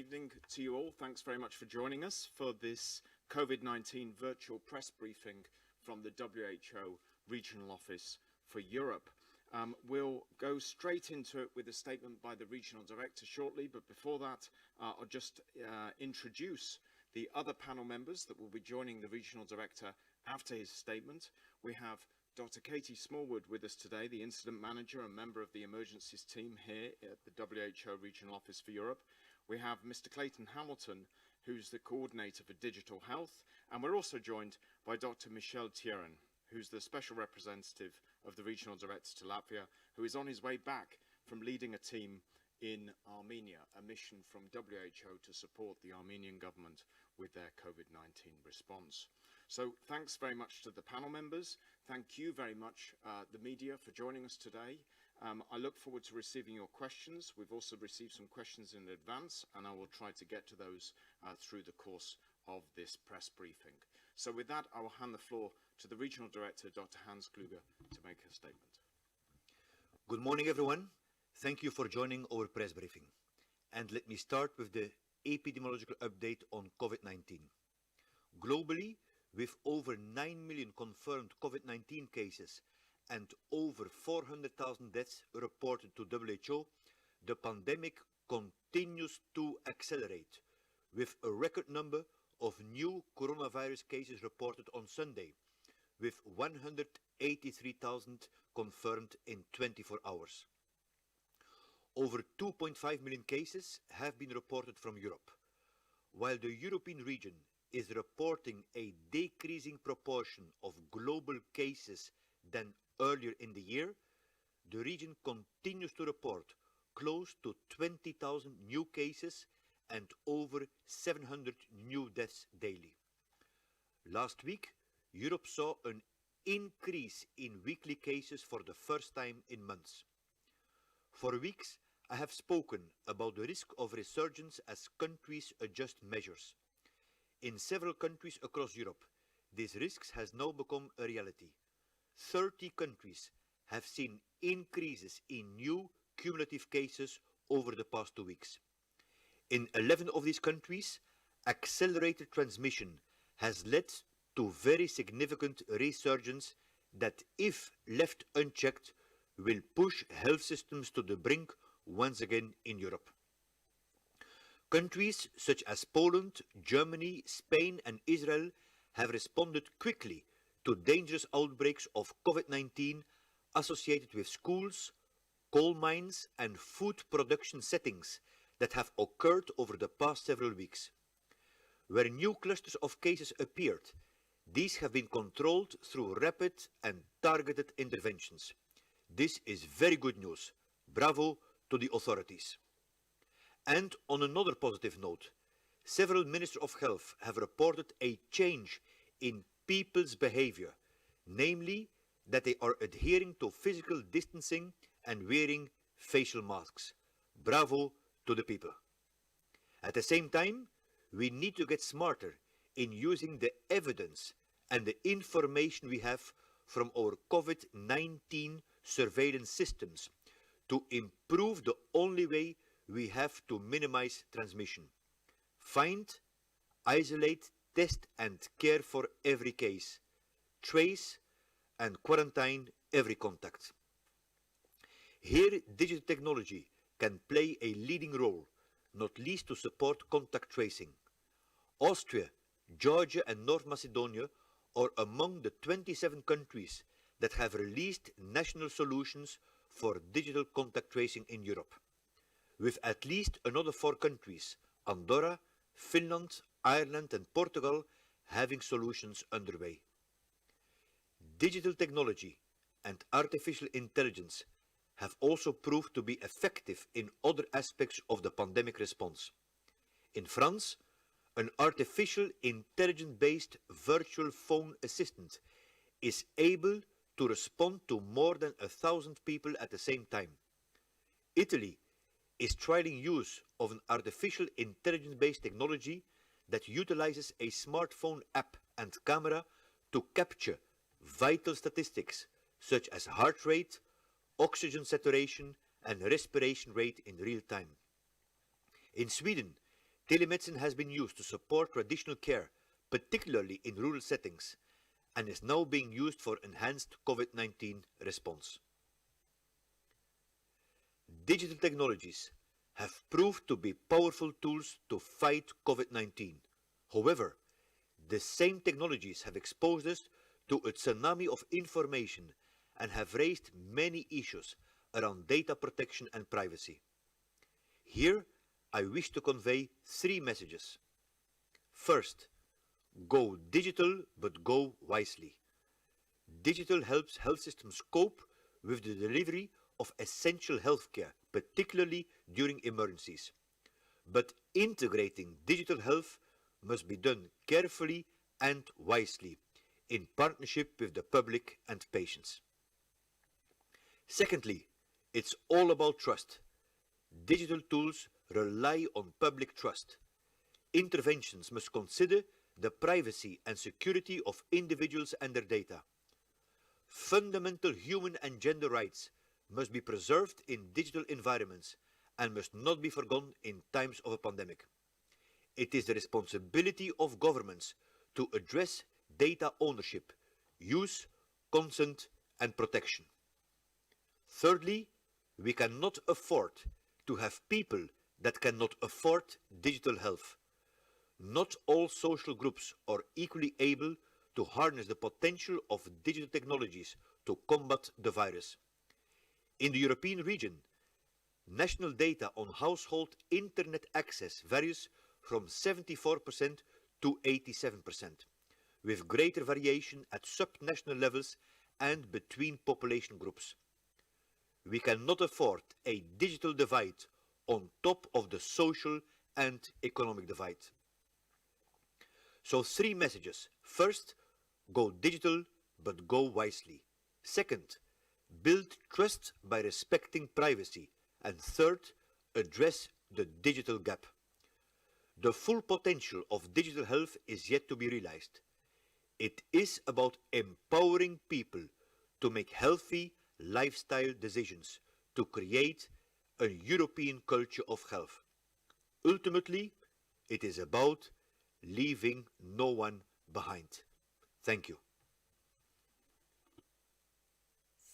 Evening to you all. Thanks very much for joining us for this COVID-19 virtual press briefing from the WHO Regional Office for Europe. We'll go straight into it with a statement by the Regional Director shortly, but before that, I'll just introduce the other panel members that will be joining the Regional Director after his statement. We have Dr. Katie Smallwood with us today, the Incident Manager and member of the Emergencies team here at the WHO Regional Office for Europe. We have Mr. Clayton Hamilton, who's the Coordinator for Digital Health, and we're also joined by Dr. Michel Thierin, who's the Special Representative of the Regional Director to Latvia, who is on his way back from leading a team in Armenia, a mission from WHO to support the Armenian government with their COVID-19 response. So thanks very much to the panel members. Thank you very much, the media, for joining us today. I look forward to receiving your questions. We've also received some questions in advance, and I will try to get to those through the course of this press briefing. So with that, I will hand the floor to the Regional Director, Dr. Hans Kluge, to make a statement. Good morning, everyone. Thank you for joining our press briefing. And let me start with the epidemiological update on COVID-19. Globally, with over 9 million confirmed COVID-19 cases and over 400,000 deaths reported to WHO, the pandemic continues to accelerate, with a record number of new coronavirus cases reported on Sunday, with 183,000 confirmed in 24 hours. Over 2.5 million cases have been reported from Europe. While the European region is reporting a decreasing proportion of global cases than earlier in the year, the region continues to report close to 20,000 new cases and over 700 new deaths daily. Last week, Europe saw an increase in weekly cases for the first time in months. For weeks, I have spoken about the risk of resurgence as countries adjust measures. In several countries across Europe, this risk has now become a reality. 30 countries have seen increases in new cumulative cases over the past 2 weeks. In 11 of these countries, accelerated transmission has led to very significant resurgence that, if left unchecked, will push health systems to the brink once again in Europe. Countries such as Poland, Germany, Spain and Israel have responded quickly to dangerous outbreaks of COVID-19 associated with schools, coal mines and food production settings that have occurred over the past several weeks. Where new clusters of cases appeared, these have been controlled through rapid and targeted interventions. This is very good news. Bravo to the authorities. And on another positive note, several ministers of health have reported a change in people's behavior, namely that they are adhering to physical distancing and wearing facial masks. Bravo to the people. At the same time, we need to get smarter in using the evidence and the information we have from our COVID-19 surveillance systems to improve the only way we have to minimize transmission. Find, isolate, test and care for every case. Trace and quarantine every contact. Here, digital technology can play a leading role, not least to support contact tracing. Austria, Georgia and North Macedonia are among the 27 countries that have released national solutions for digital contact tracing in Europe, with at least another 4 countries, Andorra, Finland, Ireland and Portugal, having solutions underway. Digital technology and artificial intelligence have also proved to be effective in other aspects of the pandemic response. In France, an artificial intelligence-based virtual phone assistant is able to respond to more than 1,000 people at the same time. Italy is trialing use of an artificial intelligence-based technology that utilizes a smartphone app and camera to capture vital statistics such as heart rate, oxygen saturation and respiration rate in real time. In Sweden, Telemedicine has been used to support traditional care, particularly in rural settings, and is now being used for enhanced COVID-19 response. Digital technologies have proved to be powerful tools to fight COVID-19. However, the same technologies have exposed us to a tsunami of information and have raised many issues around data protection and privacy. Here, I wish to convey three messages. First, go digital, but go wisely. Digital helps health systems cope with the delivery of essential healthcare, particularly during emergencies. But integrating digital health must be done carefully and wisely, in partnership with the public and patients. Secondly, it's all about trust. Digital tools rely on public trust. Interventions must consider the privacy and security of individuals and their data. Fundamental human and gender rights must be preserved in digital environments and must not be forgotten in times of a pandemic. It is the responsibility of governments to address data ownership, use, consent, and protection. Thirdly, we cannot afford to have people that cannot afford digital health. Not all social groups are equally able to harness the potential of digital technologies to combat the virus. In the European region, national data on household internet access varies from 74% to 87%, with greater variation at subnational levels and between population groups. We cannot afford a digital divide on top of the social and economic divide. So three messages. First, go digital, but go wisely. Second, build trust by respecting privacy. And third, address the digital gap. The full potential of digital health is yet to be realized. It is about empowering people to make healthy lifestyle decisions to create a European culture of health. Ultimately, it is about leaving no one behind. Thank you.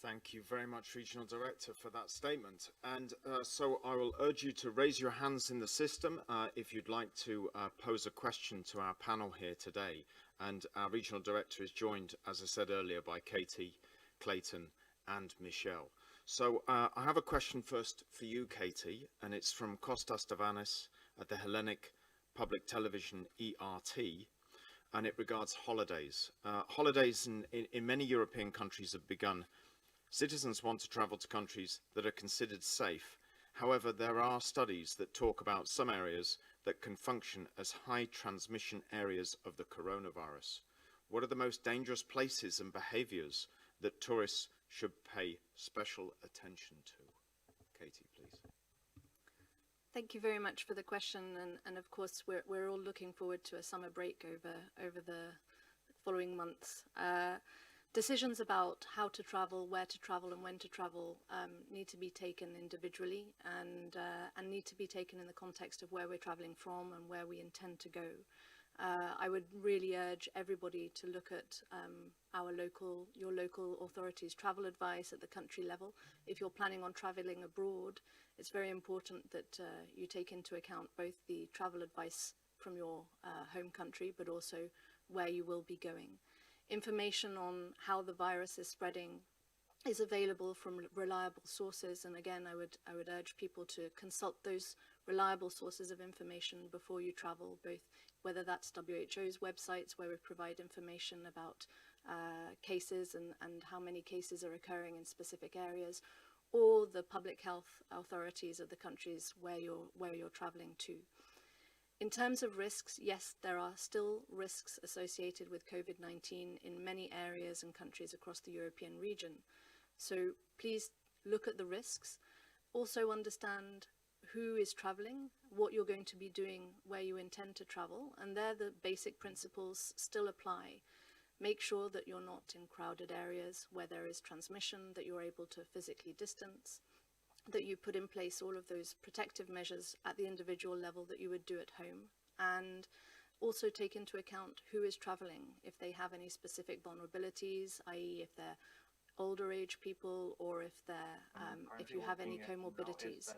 Thank you very much, Regional Director, for that statement. And so I will urge you to raise your hands in the system if you'd like to pose a question to our panel here today. And our Regional Director is joined, as I said earlier, by Katie, Clayton and Michelle. So I have a question first for you, Katie, and it's from Kostas Tavanis at the Hellenic Public Television ERT, and it regards holidays. Holidays in many European countries have begun. Citizens want to travel to countries that are considered safe. However, there are studies that talk about some areas that can function as high transmission areas of the coronavirus. What are the most dangerous places and behaviours that tourists should pay special attention to? Katie, please. Thank you very much for the question, and of course we're all looking forward to a summer break over the following months. Decisions about how to travel, where to travel and when to travel need to be taken individually and need to be taken in the context of where we're travelling from and where we intend to go. I would really urge everybody to look at your local authorities' travel advice at the country level. If you're planning on travelling abroad, it's very important that you take into account both the travel advice from your home country, but also where you will be going. Information on how the virus is spreading is available from reliable sources, and again I would urge people to consult those reliable sources of information before you travel, both whether that's WHO's websites where we provide information about cases and how many cases are occurring in specific areas, or the public health authorities of the countries where you're traveling to. In terms of risks, yes, there are still risks associated with COVID-19 in many areas and countries across the European region. So please look at the risks. Also understand who is traveling, what you're going to be doing where you intend to travel, and there the basic principles still apply. Make sure that you're not in crowded areas where there is transmission, that you're able to physically distance. that you put in place all of those protective measures at the individual level that you would do at home, and also take into account who is traveling, if they have any specific vulnerabilities, i.e. if they're older age people, or if they're if you have any comorbidities.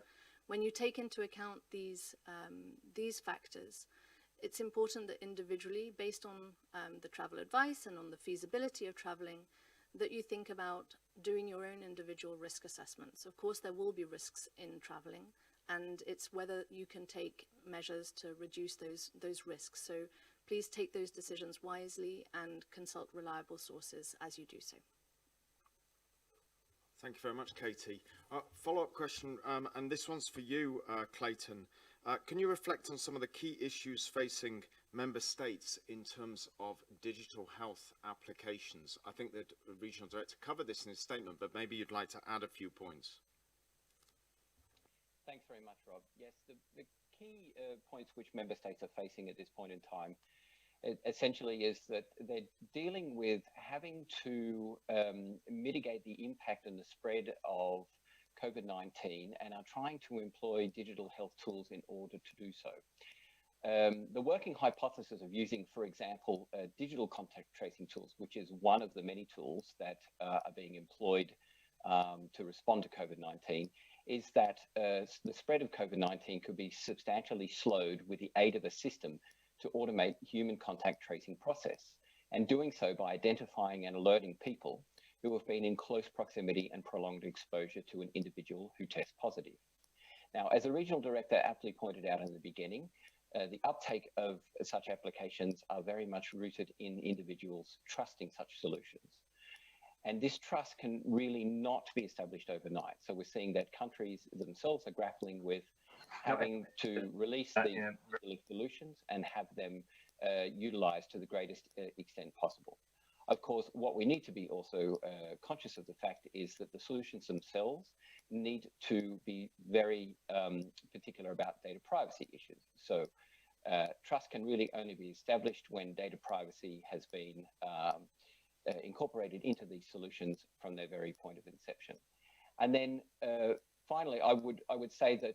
When you take into account these factors, it's important that individually, based on the travel advice and on the feasibility of traveling, that you think about doing your own individual risk assessments. Of course, there will be risks in traveling, and it's whether you can take measures to reduce those risks. So please take those decisions wisely and consult reliable sources as you do so. Thank you very much, Katie. Follow-up question, and this one's for you, Clayton. Can you reflect on some of the key issues facing member states in terms of digital health applications? I think that the Regional Director covered this in his statement, but maybe you'd like to add a few points. Thanks very much, Rob. Yes, the key points which member states are facing at this point in time essentially is that they're dealing with having to mitigate the impact and the spread of COVID-19 and are trying to employ digital health tools in order to do so. The working hypothesis of using, for example, digital contact tracing tools, which is one of the many tools that are being employed to respond to COVID-19, is that the spread of COVID-19 could be substantially slowed with the aid of a system to automate human contact tracing process, and doing so by identifying and alerting people who have been in close proximity and prolonged exposure to an individual who tests positive. Now, as the Regional Director aptly pointed out in the beginning, the uptake of such applications are very much rooted in individuals trusting such solutions. And this trust can really not be established overnight. So we're seeing that countries themselves are grappling with having to release these solutions and have them utilized to the greatest extent possible. Of course, what we need to be also conscious of the fact is that the solutions themselves need to be very particular about data privacy issues. So trust can really only be established when data privacy has been incorporated into these solutions from their very point of inception. And then finally, I would say that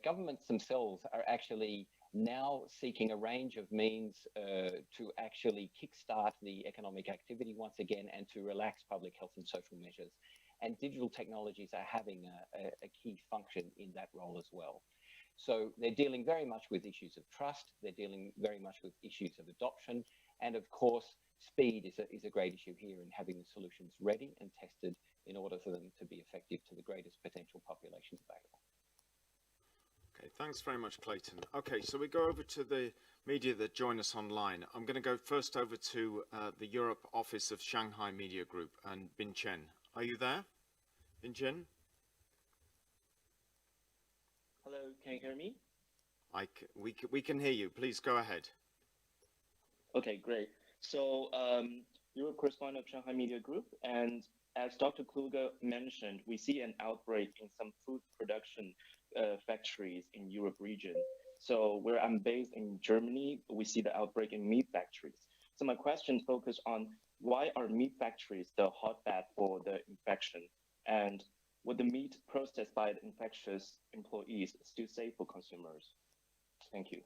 governments themselves are actually now seeking a range of means to actually kickstart the economic activity once again and to relax public health and social measures. And digital technologies are having a key function in that role as well. So they're dealing very much with issues of trust, they're dealing very much with issues of adoption, and of course, speed is a great issue here in having the solutions ready and tested in order for them to be effective to the greatest potential populations available. Okay, thanks very much, Clayton. Okay, so we go over to the media that join us online. I'm going to go first over to the Europe office of Shanghai Media Group and Bin Chen. Are you there, Bin Chen? Hello, can you hear me? We can hear you. Please go ahead. Okay, great. So, Europe correspondent of Shanghai Media Group, and as Dr. Kluge mentioned, we see an outbreak in some food production factories in Europe region. So where I'm based in Germany, we see the outbreak in meat factories. So my question focuses on why are meat factories the hotbed for the infection? And would the meat processed by the infectious employees still safe for consumers? Thank you.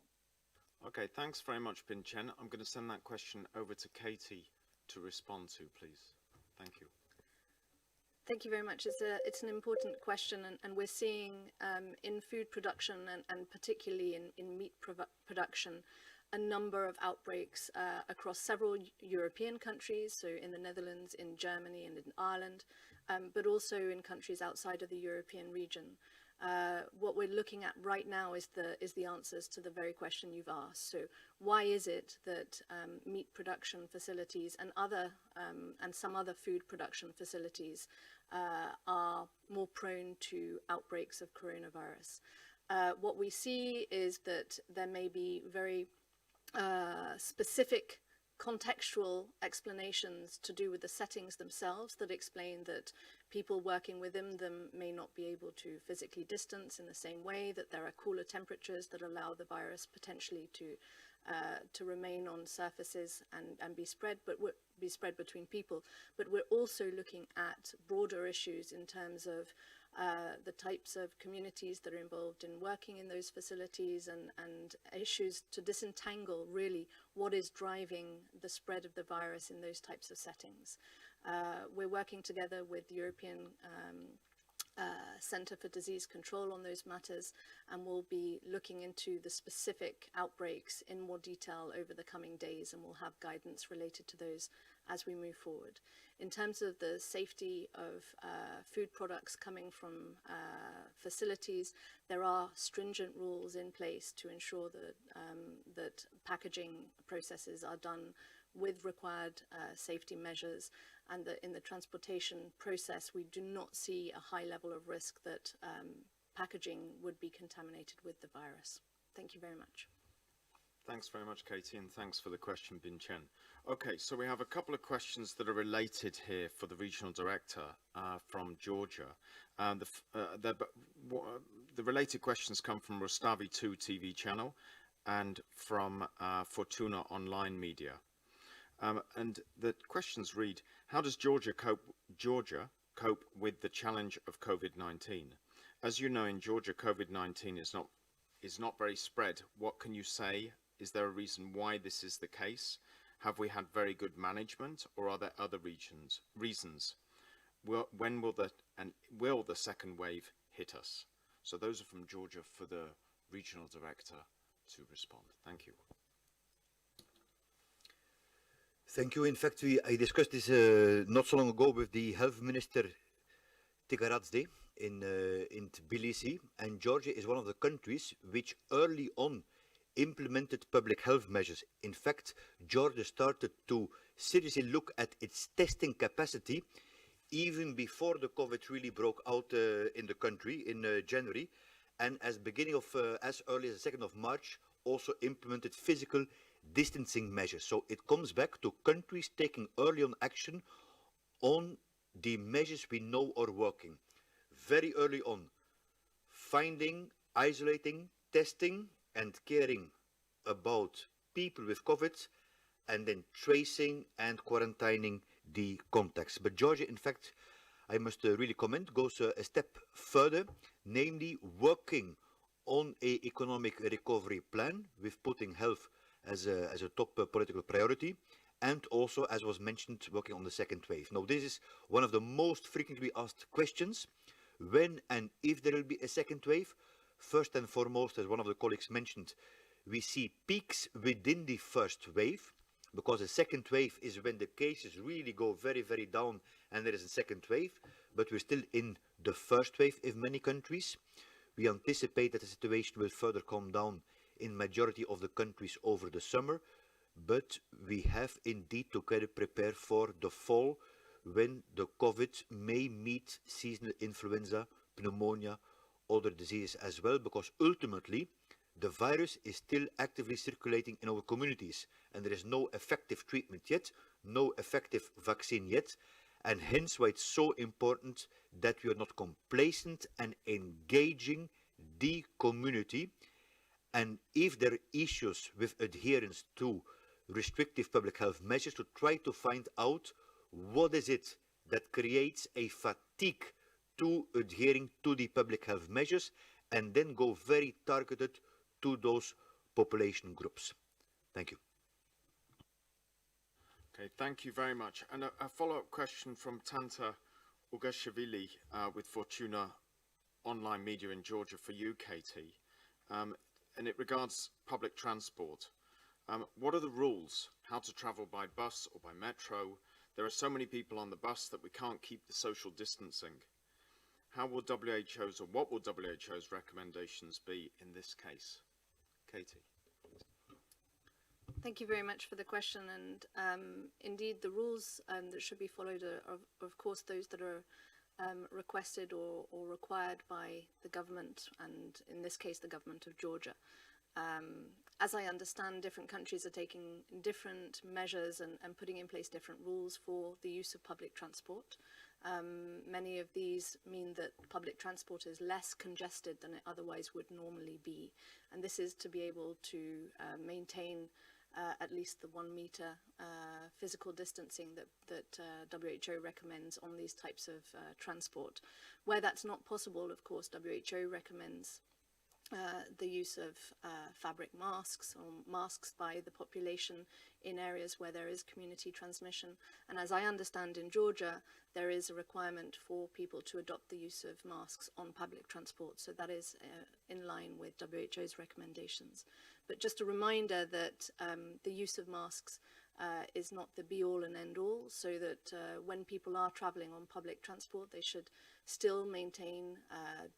Okay, thanks very much, Bin Chen. I'm going to send that question over to Katie to respond to, please. Thank you. Thank you very much. It's an important question, and we're seeing in food production and particularly in meat production a number of outbreaks across several European countries, so in the Netherlands, in Germany and in Ireland, but also in countries outside of the European region. What we're looking at right now is the answers to the very question you've asked. So why is it that meat production facilities and some other food production facilities are more prone to outbreaks of coronavirus? What we see is that there may be very specific contextual explanations to do with the settings themselves that explain that people working within them may not be able to physically distance in the same way, that there are cooler temperatures that allow the virus potentially to remain on surfaces and be spread between people. But we're also looking at broader issues in terms of the types of communities that are involved in working in those facilities, and issues to disentangle really what is driving the spread of the virus in those types of settings. We're working together with the European Centre for Disease Control on those matters, and we'll be looking into the specific outbreaks in more detail over the coming days, and we'll have guidance related to those as we move forward. In terms of the safety of food products coming from facilities, there are stringent rules in place to ensure that, that packaging processes are done with required safety measures, and that in the transportation process we do not see a high level of risk that packaging would be contaminated with the virus. Thank you very much. Thanks very much, Katie, and thanks for the question, Bin Chen. Okay, so we have a couple of questions that are related here for the regional director from Georgia. The related questions come from Rustavi 2 TV channel and from Fortuna Online Media. And the questions read: how does Georgia cope with the challenge of COVID-19? As you know, in Georgia, COVID-19 is not very spread. What can you say? Is there a reason why this is the case? Have we had very good management, or are there other reasons? When will the second wave hit us? So those are from Georgia for the regional director to respond. Thank you. Thank you. In fact, I discussed this not so long ago with the health minister Tigaradzde in Tbilisi, and Georgia is one of the countries which early on implemented public health measures. In fact, Georgia started to seriously look at its testing capacity even before the COVID really broke out in the country in January, and as early as the 2nd of March also implemented physical distancing measures. So it comes back to countries taking early on action on the measures we know are working. Very early on, finding, isolating, testing and caring about people with COVID, and then tracing and quarantining the contacts. But Georgia, in fact, I must really comment, goes a step further, namely working on an economic recovery plan with putting health as a top political priority, and also, as was mentioned, working on the second wave. Now, this is one of the most frequently asked questions: when and if there will be a second wave. First and foremost, as one of the colleagues mentioned, we see peaks within the first wave, because the second wave is when the cases really go very, very down and there is a second wave, but we're still in the first wave in many countries. We anticipate that the situation will further calm down in majority of the countries over the summer, but we have indeed to prepare for the fall, when the COVID may meet seasonal influenza, pneumonia, other diseases as well, because ultimately the virus is still actively circulating in our communities, and there is no effective treatment yet, no effective vaccine yet, and hence why it's so important that we are not complacent and engaging the community. And if there are issues with adherence to restrictive public health measures, to try to find out what is it that creates a fatigue to adhering to the public health measures, and then go very targeted to those population groups. Thank you. Okay, thank you very much. And a follow-up question from Tanta Ugashvili with Fortuna Online Media in Georgia for you, Katie. And it regards public transport. What are the rules? How to travel by bus or by metro? There are so many people on the bus that we can't keep the social distancing. How will WHO's, or what will WHO's recommendations be in this case? Katie. Thank you very much for the question. And indeed, the rules that should be followed are, of course, those that are requested or required by the government, and in this case, the government of Georgia. As I understand, different countries are taking different measures and putting in place different rules for the use of public transport. Many of these mean that public transport is less congested than it otherwise would normally be. And this is to be able to maintain at least the 1 meter physical distancing that WHO recommends on these types of transport. Where that's not possible, of course, WHO recommends the use of fabric masks or masks by the population in areas where there is community transmission. And as I understand, in Georgia, there is a requirement for people to adopt the use of masks on public transport. So that is in line with WHO's recommendations. But just a reminder that the use of masks is not the be-all and end-all, so that when people are traveling on public transport, they should still maintain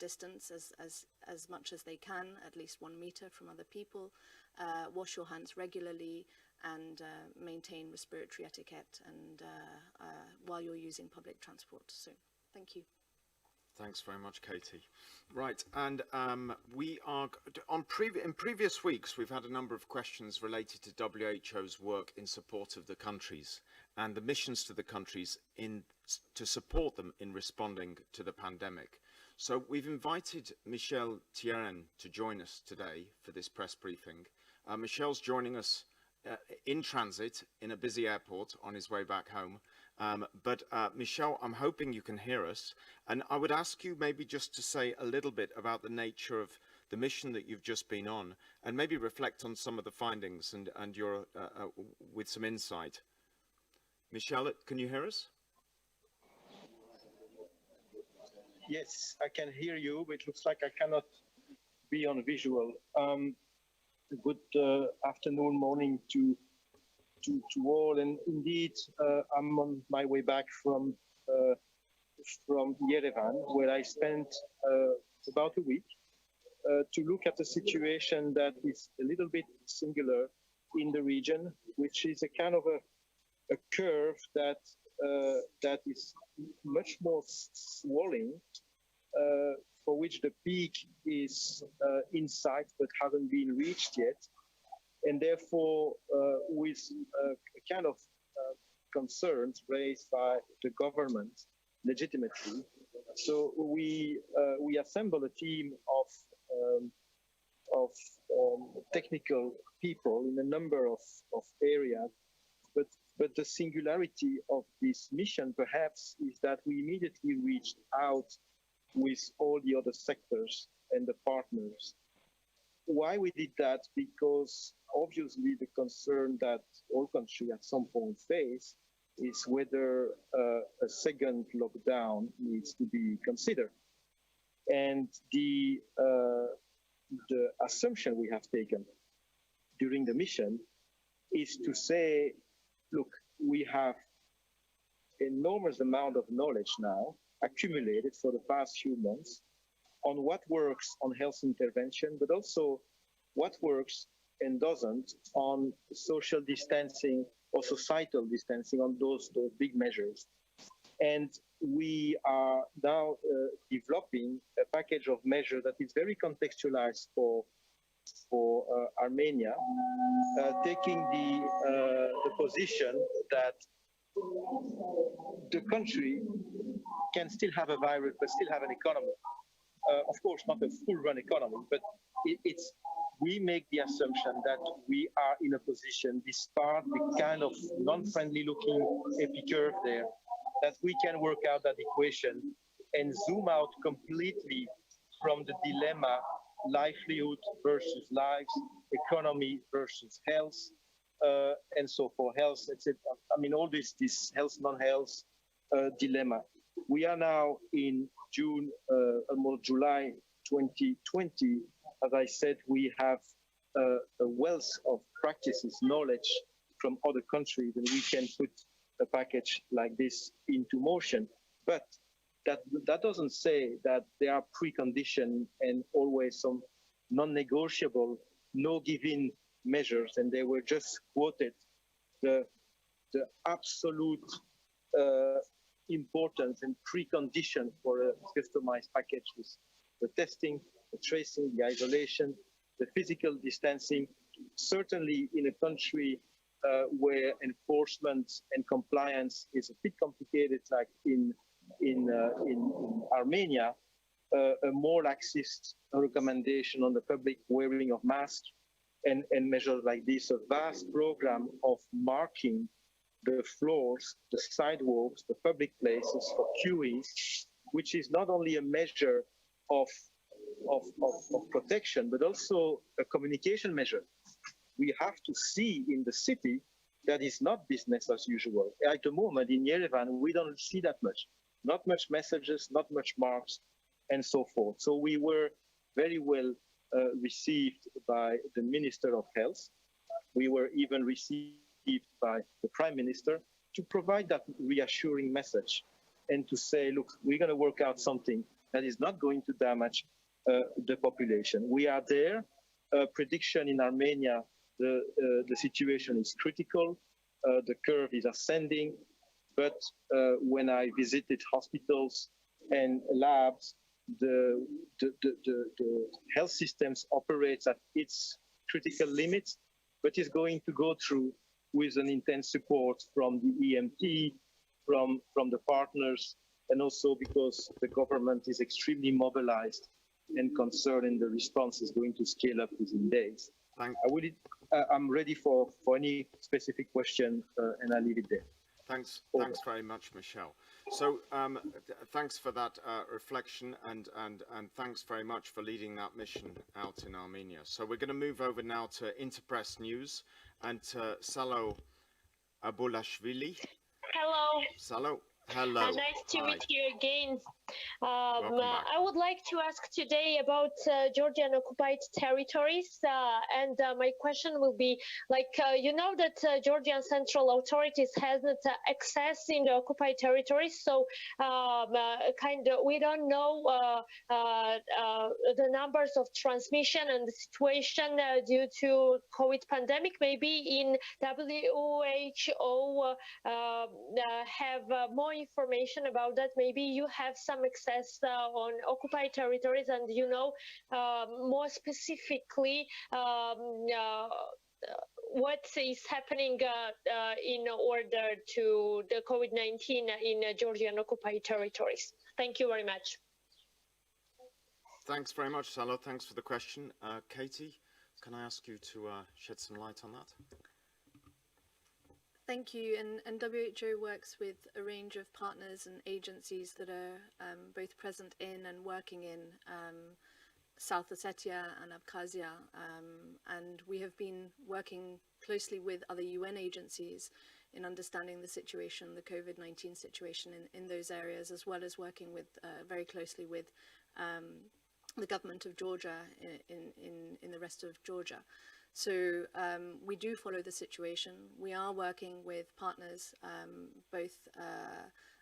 distance as much as they can, at least 1 meter from other people, wash your hands regularly, and maintain respiratory etiquette and while you're using public transport. So thank you. Thanks very much, Katie. Right, and we are in previous weeks we've had a number of questions related to WHO's work in support of the countries and the missions to the countries to support them in responding to the pandemic. So we've invited Michel Thierren to join us today for this press briefing. Michel's joining us in transit in a busy airport on his way back home. But Michel, I'm hoping you can hear us. And I would ask you maybe just to say a little bit about the nature of the mission that you've just been on, and maybe reflect on some of the findings and your with some insight. Michel, can you hear us? Yes, I can hear you, but it looks like I cannot be on visual. Good afternoon, morning to all, and indeed I'm on my way back from Yerevan, where I spent about a week to look at a situation that is a little bit singular in the region, which is a kind of a curve that is much more swollen, for which the peak is in sight but hasn't been reached yet, and therefore with a kind of concerns raised by the government legitimately. So we assemble a team of technical people in a number of areas, but the singularity of this mission perhaps is that we immediately reached out with all the other sectors and the partners. Why we did that? Because obviously the concern that all countries at some point face is whether a second lockdown needs to be considered. And the assumption we have taken during the mission is to say, look, we have enormous amount of knowledge now accumulated for the past few months on what works on health intervention, but also what works and doesn't on social distancing or societal distancing, on those big measures. And we are now developing a package of measures that is very contextualized for Armenia, taking the position that the country can still have a virus but still have an economy. Of course, not a full-run economy, but we make the assumption that we are in a position, despite the kind of non-friendly looking epi curve there, that we can work out that equation and zoom out completely from the dilemma livelihood versus lives, economy versus health, and so for health, etc. I mean, all this health, non-health dilemma. We are now in June, almost July 2020. As I said, we have a wealth of practices, knowledge from other countries, and we can put a package like this into motion. But that doesn't say that there are preconditions and always some non-negotiable, no-give-in measures, and they were just quoted. The absolute importance and precondition for a customized package is the testing, the tracing, the isolation, the physical distancing. Certainly in a country where enforcement and compliance is a bit complicated, like in Armenia, a more laxist recommendation on the public wearing of masks and measures like this, a vast program of marking the floors, the sidewalks, the public places for QEs, which is not only a measure of protection, but also a communication measure. We have to see in the city that is not business as usual. At the moment in Yerevan, we don't see that much. Not much messages, not much marks, and so forth. So we were very well received by the Minister of Health. We were even received by the Prime Minister to provide that reassuring message and to say, look, we're going to work out something that is not going to damage the population. We are there. Prediction in Armenia, the situation is critical. The curve is ascending. But when I visited hospitals and labs, the health systems operates at its critical limits, but is going to go through with an intense support from the EMT, from the partners, and also because the government is extremely mobilized and concerned, and the response is going to scale up within days. I'm ready for any specific question, and I'll leave it there. Thanks very much, Michel. So thanks for that reflection, and thanks very much for leading that mission out in Armenia. So we're going to move over now to Interpress News and to Salo Abulashvili. Hello. Salo. Hello. Nice to Hi. meet you again. Welcome back. I would like to ask today about Georgian occupied territories, and my question will be, you know that Georgian central authorities hasn't access in the occupied territories, so we don't know the numbers of transmission and the situation due to COVID pandemic. Maybe in WHO have more information about that. Maybe you have some access on occupied territories, and you know more specifically what is happening in order to the COVID-19 in Georgian occupied territories. Thank you very much. Thanks very much, Salo. Thanks for the question. Katie, can I ask you to shed some light on that? Thank you. And WHO works with a range of partners and agencies that are both present in and working in South Ossetia and Abkhazia. And we have been working closely with other UN agencies in understanding the situation, the COVID-19 situation in those areas, as well as working with very closely with the government of Georgia in the rest of Georgia. So we do follow the situation. We are working with partners both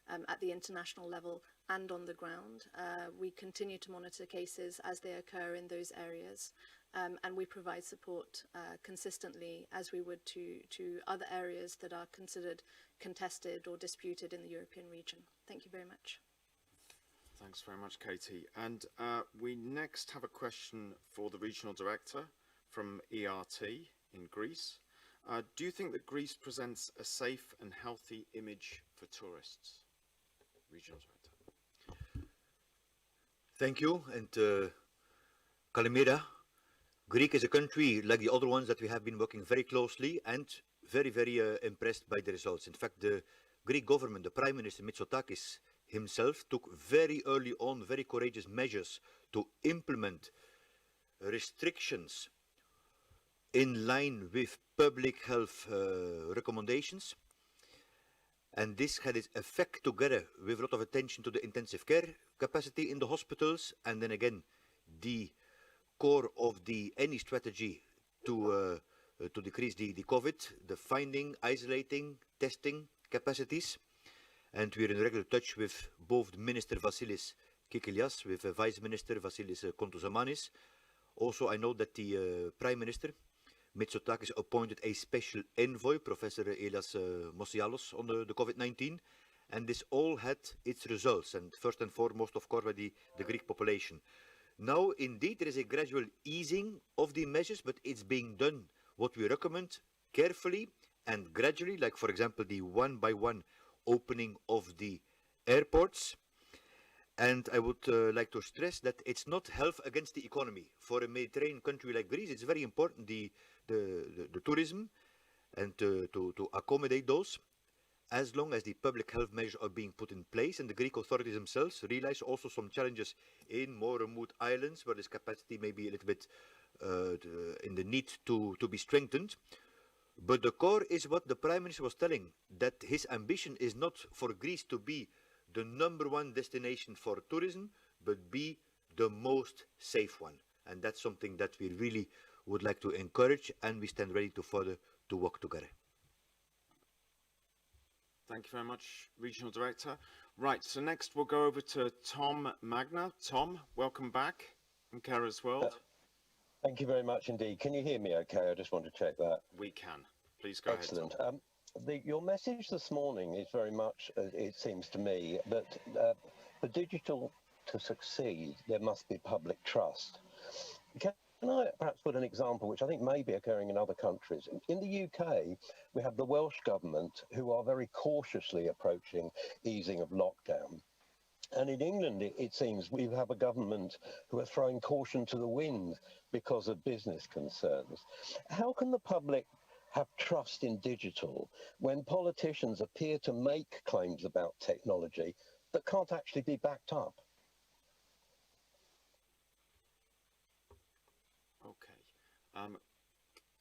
at the international level and on the ground. We continue to monitor cases as they occur in those areas, and we provide support consistently as we would to other areas that are considered contested or disputed in the European region. Thank you very much. Thanks very much, Katie. And we next have a question for the Regional Director from ERT in Greece. Do you think that Greece presents a safe and healthy image for tourists? Regional Director. Thank you, and Kalimera. Greece is a country like the other ones that we have been working very closely and very, very impressed by the results. In fact, the Greek government, the Prime Minister Mitsotakis himself, took very early on very courageous measures to implement restrictions in line with public health recommendations. And this had its effect, together with a lot of attention to the intensive care capacity in the hospitals, and then again the core of any strategy to decrease the COVID, the finding, isolating, testing capacities. And we're in regular touch with both Minister Vasilis Kikilias, with Vice Minister Vasilis Kontouzamannis. Also, I know that the Prime Minister Mitsotakis appointed a special envoy, Professor Elias Mosialos, on the COVID-19, and this all had its results, and first and foremost, of course, by the Greek population. Now, indeed, there is a gradual easing of the measures, but it's being done, what we recommend, carefully and gradually, like, for example, the one-by-one opening of the airports. And I would like to stress that it's not health against the economy. For a Mediterranean country like Greece, it's very important, the tourism, and to accommodate those, as long as the public health measures are being put in place. And the Greek authorities themselves realize also some challenges in more remote islands where this capacity may be a little bit in the need to be strengthened. But the core is what the Prime Minister was telling, that his ambition is not for Greece to be the #1 destination for tourism, but be the most safe one. And that's something that we really would like to encourage, and we stand ready to further to work together. Thank you very much, Regional Director. Right, so next we'll go over to Tom Magna. Tom, welcome back in Carers World. Thank you very much indeed. Can you hear me okay? I just want to check that. We can. Please go ahead, Tom. Excellent. Your message this morning is very much, it seems to me, that for digital to succeed, there must be public trust. Can I perhaps put an example which I think may be occurring in other countries? In the UK, we have the Welsh government who are very cautiously approaching easing of lockdown. And in England, it seems we have a government who are throwing caution to the wind because of business concerns. How can the public have trust in digital when politicians appear to make claims about technology that can't actually be backed up? Okay.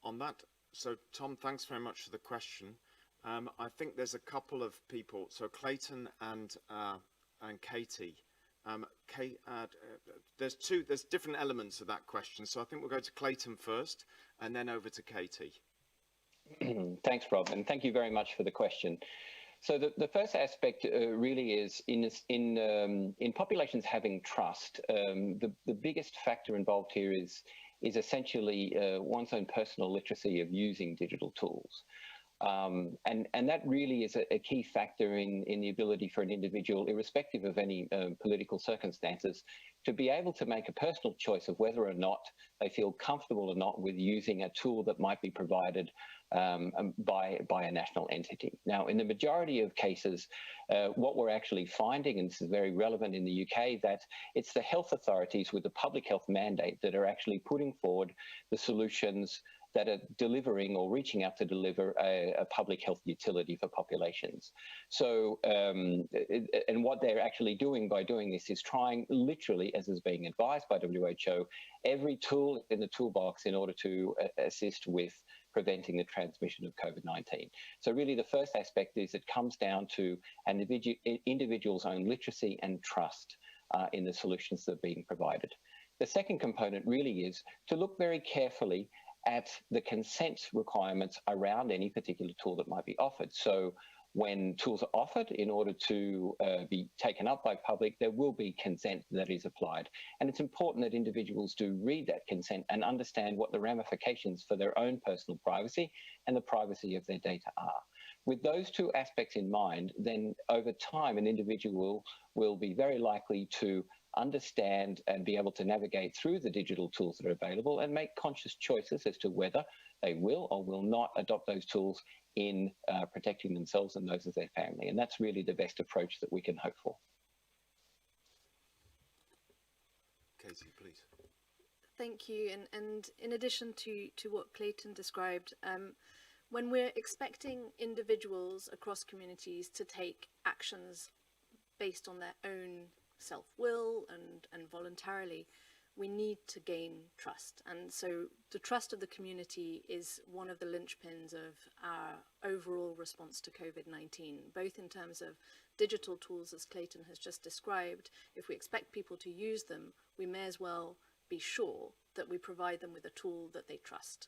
On that, so Tom, thanks very much for the question. I think there's a couple of people, so Clayton and Katie. There's different elements of that question, so I think we'll go to Clayton first and then over to Katie. Thanks, Rob, and thank you very much for the question. So the first aspect really is in populations having trust. The biggest factor involved here is essentially one's own personal literacy of using digital tools. And that really is a key factor in the ability for an individual, irrespective of any political circumstances, to be able to make a personal choice of whether or not they feel comfortable or not with using a tool that might be provided by a national entity. Now, in the majority of cases, what we're actually finding, and this is very relevant in the UK, that it's the health authorities with the public health mandate that are actually putting forward the solutions that are delivering or reaching out to deliver a public health utility for populations. So, and what they're actually doing by doing this is trying literally, as is being advised by WHO, every tool in the toolbox in order to assist with preventing the transmission of COVID-19. So really the first aspect is it comes down to an individual's own literacy and trust in the solutions that are being provided. The second component really is to look very carefully at the consent requirements around any particular tool that might be offered. So when tools are offered in order to be taken up by public, there will be consent that is applied. And it's important that individuals do read that consent and understand what the ramifications for their own personal privacy and the privacy of their data are. With those two aspects in mind, then over time, an individual will be very likely to understand and be able to navigate through the digital tools that are available and make conscious choices as to whether they will or will not adopt those tools in protecting themselves and those of their family. And that's really the best approach that we can hope for. Katie, please. Thank you. And in addition to what Clayton described, when we're expecting individuals across communities to take actions based on their own self-will and voluntarily, we need to gain trust. And so the trust of the community is one of the linchpins of our overall response to COVID-19, both in terms of digital tools, as Clayton has just described. If we expect people to use them, we may as well be sure that we provide them with a tool that they trust.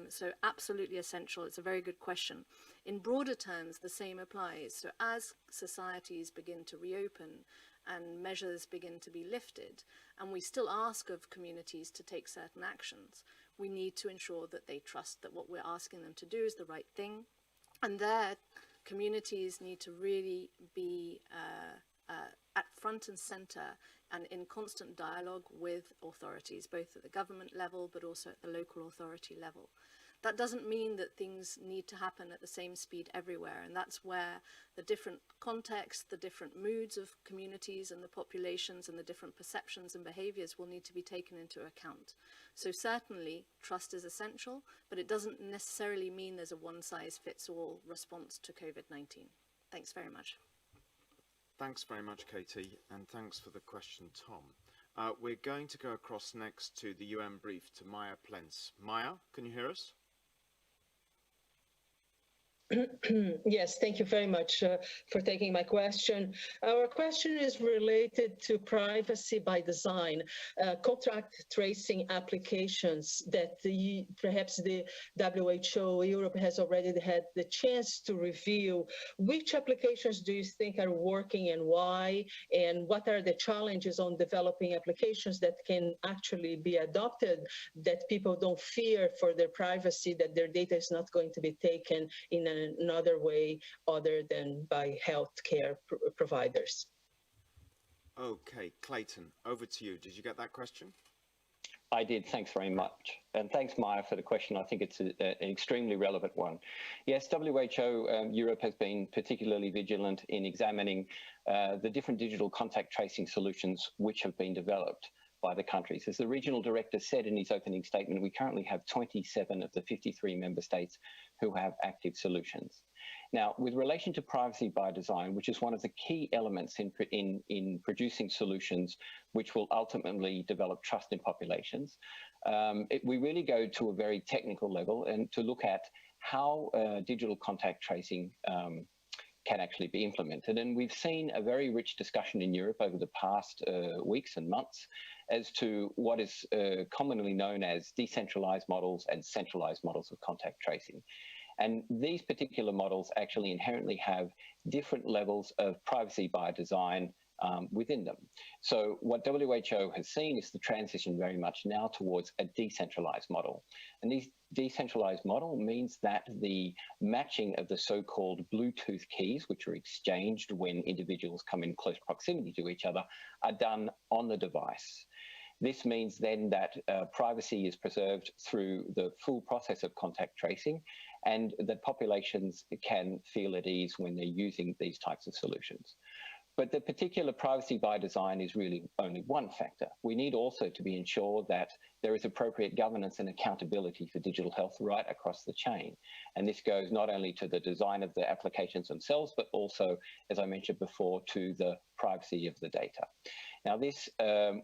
So absolutely essential. It's a very good question. In broader terms, the same applies. So as societies begin to reopen and measures begin to be lifted, and we still ask of communities to take certain actions, we need to ensure that they trust that what we're asking them to do is the right thing. And there, communities need to really be at front and center and in constant dialogue with authorities, both at the government level, but also at the local authority level. That doesn't mean that things need to happen at the same speed everywhere, and that's where the different contexts, the different moods of communities and the populations and the different perceptions and behaviors will need to be taken into account. So certainly trust is essential, but it doesn't necessarily mean there's a one-size-fits-all response to COVID-19. Thanks very much. Thanks very much, Katie, and thanks for the question, Tom. We're going to go across next to the UN brief to Maya Plents. Maya, can you hear us? Yes, thank you very much for taking my question. Our question is related to privacy by design, contract tracing applications that perhaps the WHO Europe has already had the chance to review. Which applications do you think are working and why? And what are the challenges on developing applications that can actually be adopted, that people don't fear for their privacy, that their data is not going to be taken in another way other than by healthcare providers? Okay, Clayton, over to you. Did you get that question? I did. Thanks very much. And thanks, Maya, for the question. I think it's an extremely relevant one. Yes, WHO Europe has been particularly vigilant in examining the different digital contact tracing solutions which have been developed by the countries. As the regional director said in his opening statement, we currently have 27 of the 53 member states who have active solutions. Now, with relation to privacy by design, which is one of the key elements in producing solutions which will ultimately develop trust in populations, we really go to a very technical level and to look at how digital contact tracing can actually be implemented. And we've seen a very rich discussion in Europe over the past weeks and months as to what is commonly known as decentralized models and centralized models of contact tracing. And these particular models actually inherently have different levels of privacy by design within them. So what WHO has seen is the transition very much now towards a decentralized model. And this decentralized model means that the matching of the so-called Bluetooth keys, which are exchanged when individuals come in close proximity to each other, are done on the device. This means then that privacy is preserved through the full process of contact tracing, and that populations can feel at ease when they're using these types of solutions. But the particular privacy by design is really only one factor. We need also to be ensured that there is appropriate governance and accountability for digital health right across the chain. And this goes not only to the design of the applications themselves, but also, as I mentioned before, to the privacy of the data. Now, this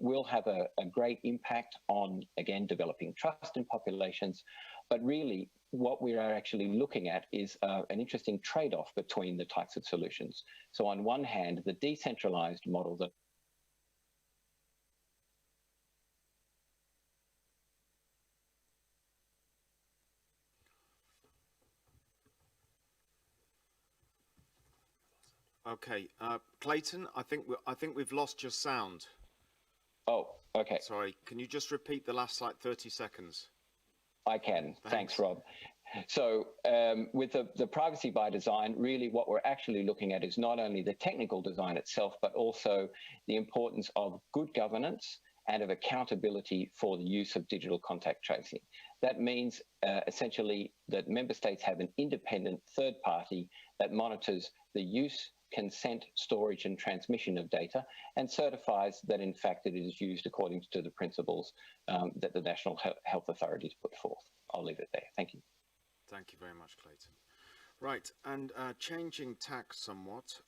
will have a great impact on, again, developing trust in populations, but really what we are actually looking at is an interesting trade-off between the types of solutions. So on one hand, the decentralized model that Okay, Clayton, I think we've lost your sound. Oh, okay. Sorry, can you just repeat the last like 30 seconds? I can. Thanks, Rob. So with the privacy by design, really what we're actually looking at is not only the technical design itself, but also the importance of good governance and of accountability for the use of digital contact tracing. That means essentially that member states have an independent third party that monitors the use, consent, storage and transmission of data and certifies that in fact it is used according to the principles that the national health authorities put forth. I'll leave it there. Thank you. Thank you very much, Clayton. Right, and changing tack somewhat,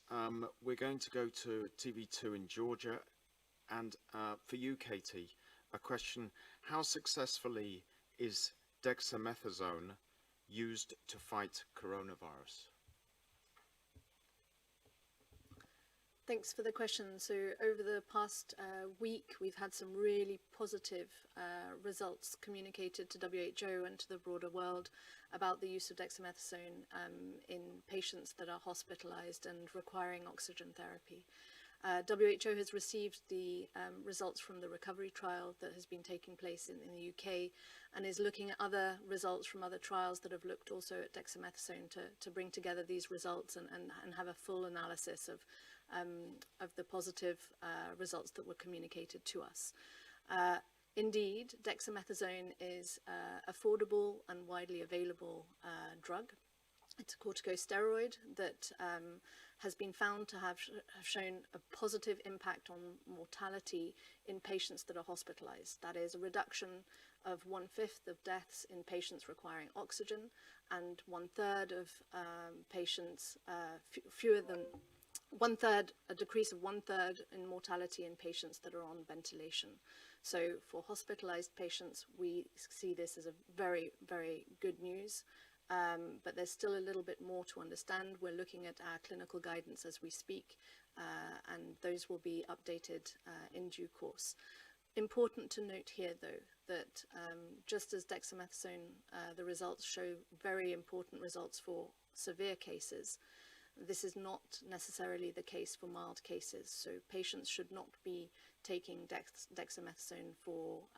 we're going to go to TV2 in Georgia. And for you, Katie, a question: how successfully is dexamethasone used to fight coronavirus? Thanks for the question. So over the past week, we've had some really positive results communicated to WHO and to the broader world about the use of dexamethasone in patients that are hospitalized and requiring oxygen therapy. WHO has received the results from the recovery trial that has been taking place in the UK and is looking at other results from other trials that have looked also at dexamethasone to bring together these results and have a full analysis of the positive results that were communicated to us. Indeed, dexamethasone is an affordable and widely available drug. It's a corticosteroid that has been found to have shown a positive impact on mortality in patients that are hospitalized. That is a reduction of 1/5 of deaths in patients requiring oxygen, and 1/3 of patients, fewer than 1/3, a decrease of 1/3 in mortality in patients that are on ventilation. So for hospitalized patients, we see this as a very, very good news. But there's still a little bit more to understand. We're looking at our clinical guidance as we speak, and those will be updated in due course. Important to note here, though, that just as dexamethasone, the results show very important results for severe cases, this is not necessarily the case for mild cases. So patients should not be taking dexamethasone for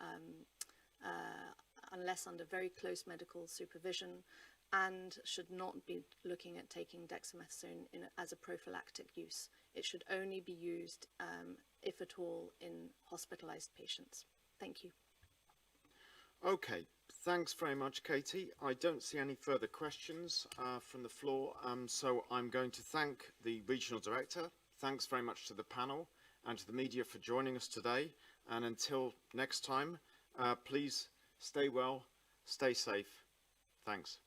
unless under very close medical supervision, and should not be looking at taking dexamethasone as a prophylactic use. It should only be used, if at all, in hospitalized patients. Thank you. Okay, thanks very much, Katie. I don't see any further questions from the floor, so I'm going to thank the Regional Director. Thanks very much to the panel and to the media for joining us today. And until next time, please stay well, stay safe. Thanks.